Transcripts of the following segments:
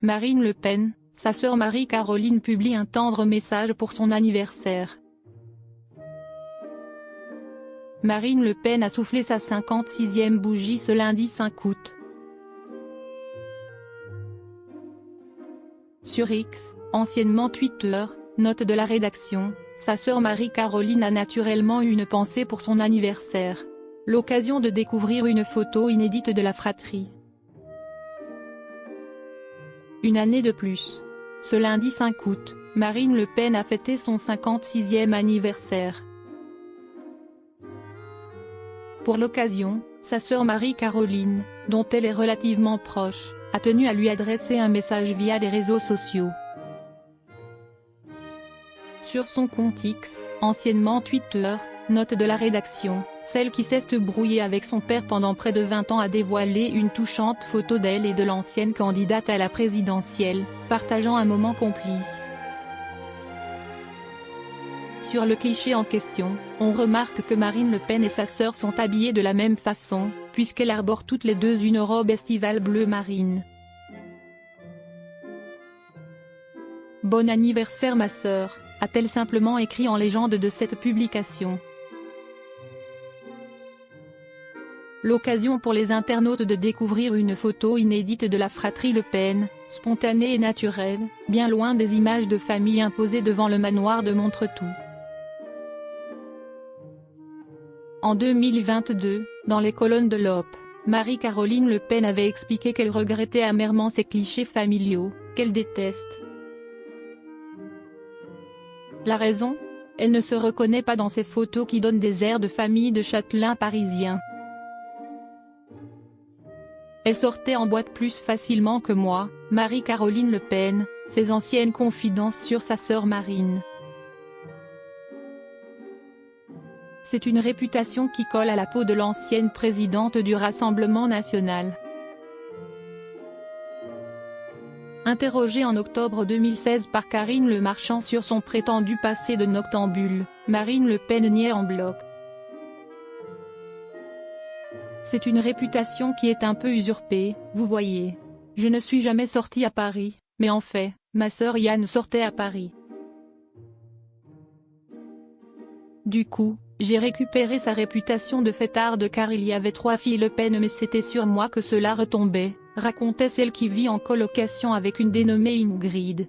Marine Le Pen, sa sœur Marie-Caroline publie un tendre message pour son anniversaire. Marine Le Pen a soufflé sa 56e bougie ce lundi 5 août. Sur X, anciennement Twitter, note de la rédaction, sa sœur Marie-Caroline a naturellement eu une pensée pour son anniversaire. L'occasion de découvrir une photo inédite de la fratrie. Une année de plus. Ce lundi 5 août, Marine Le Pen a fêté son 56e anniversaire. Pour l'occasion, sa sœur Marie-Caroline, dont elle est relativement proche, a tenu à lui adresser un message via les réseaux sociaux. Sur son compte X, anciennement Twitter, note de la rédaction, celle qui s'est brouillée avec son père pendant près de 20 ans a dévoilé une touchante photo d'elle et de l'ancienne candidate à la présidentielle, partageant un moment complice. Sur le cliché en question, on remarque que Marine Le Pen et sa sœur sont habillées de la même façon, puisqu'elles arborent toutes les deux une robe estivale bleu marine. Bon anniversaire ma sœur, a-t-elle simplement écrit en légende de cette publication. L'occasion pour les internautes de découvrir une photo inédite de la fratrie Le Pen, spontanée et naturelle, bien loin des images de famille imposées devant le manoir de Montretout. En 2022, dans les colonnes de l'Op, Marie-Caroline Le Pen avait expliqué qu'elle regrettait amèrement ces clichés familiaux, qu'elle déteste. La raison ? Elle ne se reconnaît pas dans ces photos qui donnent des airs de famille de châtelains parisiens. Elle sortait en boîte plus facilement que moi, Marie-Caroline Le Pen, ses anciennes confidences sur sa sœur Marine. C'est une réputation qui colle à la peau de l'ancienne présidente du Rassemblement national. Interrogée en octobre 2016 par Karine Le Marchand sur son prétendu passé de noctambule, Marine Le Pen niait en bloc. C'est une réputation qui est un peu usurpée, vous voyez. Je ne suis jamais sortie à Paris, mais en fait, ma sœur Yann sortait à Paris. Du coup, j'ai récupéré sa réputation de fêtarde car il y avait 3 filles Le Pen mais c'était sur moi que cela retombait, racontait celle qui vit en colocation avec une dénommée Ingrid.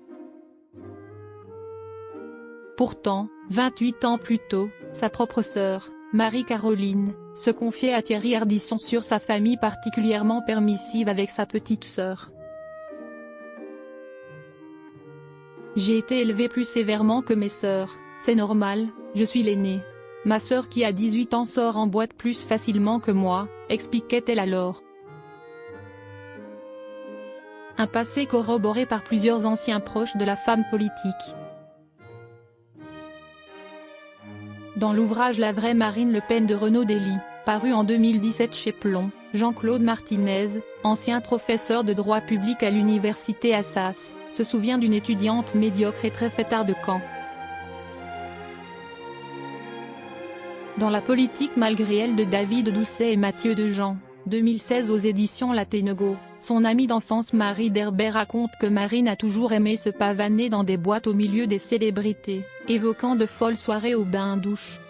Pourtant, 28 ans plus tôt, sa propre sœur, Marie-Caroline, se confiait à Thierry Ardisson sur sa famille particulièrement permissive avec sa petite sœur. J'ai été élevée plus sévèrement que mes sœurs, c'est normal, je suis l'aînée. Ma sœur qui a 18 ans sort en boîte plus facilement que moi, expliquait-elle alors. Un passé corroboré par plusieurs anciens proches de la femme politique. Dans l'ouvrage La vraie Marine Le Pen de Renaud Dely, paru en 2017 chez Plon, Jean-Claude Martinez, ancien professeur de droit public à l'université Assas, se souvient d'une étudiante médiocre et très fêtarde de Caen. Dans la politique malgré elle de David Doucet et Mathieu Dejean, 2016 aux éditions Laténego, son amie d'enfance Marie Derbet raconte que Marine a toujours aimé se pavaner dans des boîtes au milieu des célébrités, évoquant de folles soirées au bain-douche.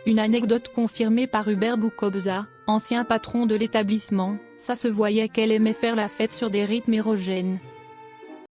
Une anecdote confirmée par Hubert Boukobza, ancien patron de l'établissement, ça se voyait qu'elle aimait faire la fête sur des rythmes érogènes.